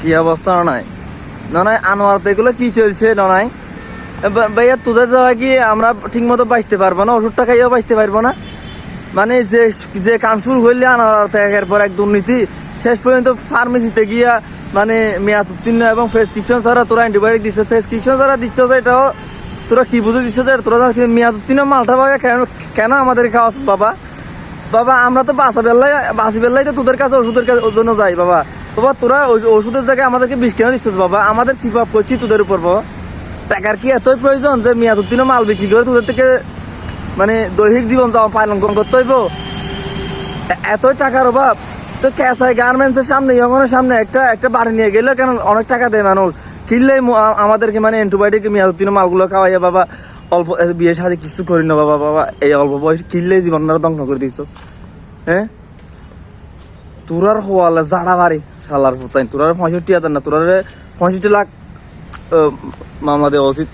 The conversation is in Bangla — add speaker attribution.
Speaker 1: কি অবস্থা নয় নয় আনোয়ারতে এগুলো কি চলছে নয় ভাইয়া তোদের দ্বারা কি আমরা ঠিক মতো বাঁচতে পারবো না, ওষুধটা খাইয়েও বাঁচতে পারবো না? মানে যে যে কাম শুরু করলে আনোয়ার একের পর এক দুর্নীতি, শেষ পর্যন্ত ফার্মেসিতে গিয়া মানে মেয়াদ উত্তীর্ণ এবং প্রেসক্রিপশন ছাড়া তোরা অ্যান্টিবায়োটিক দিচ্ছে, প্রেসক্রিপশন ছাড়া দিচ্ছ যে এটাও তোরা কি বুঝে দিচ্ছ যে তোরা মেয়াদ উত্তীর্ণ মালটা পাবে কেন আমাদের খাওয়া বাবা? বাবা আমরা তো বাসি বেল্লাই তো তোদের কাছে ওষুধের জন্য যাই বাবা। বাবা তোরা ওই ওষুধের জায়গায় আমাদেরকে বিষ কেন দিচ্ছিস বাবা? আমাদের কি পাপ করছি তোদের উপর বাবা? টাকার কি এতই প্রয়োজন যে মেয়াদ উত্তীর্ণ মাল বিক্রি করে তোদের থেকে মানে দৈহিক জীবন যাওয়া পালন করতে হইব? এতই টাকার অভাব তো ক্যাসাই গার্মেন্টসের সামনে ইয়ংনের সামনে একটা বাড়ি নিয়ে গেলে কেন অনেক টাকা দেয় মানুষ, কিনলেই আমাদেরকে মানে অ্যান্টিবায়োটিক মেয়াদ উত্তীর্ণ মালগুলো খাওয়াইয়া বাবা অল্প বিয়ে সাথে কিছু করি না বাবা। বাবা এই অল্প বয়স কিনলেই জীবনটা ধ্বংস করে দিচ্ছ। হ্যাঁ তোরার হওয়ালে জাড়া বাড়ি শালার ফুতাই তোরার 65,000 না, তোরার 65 লাখ মামলা দেওয়া উচিত।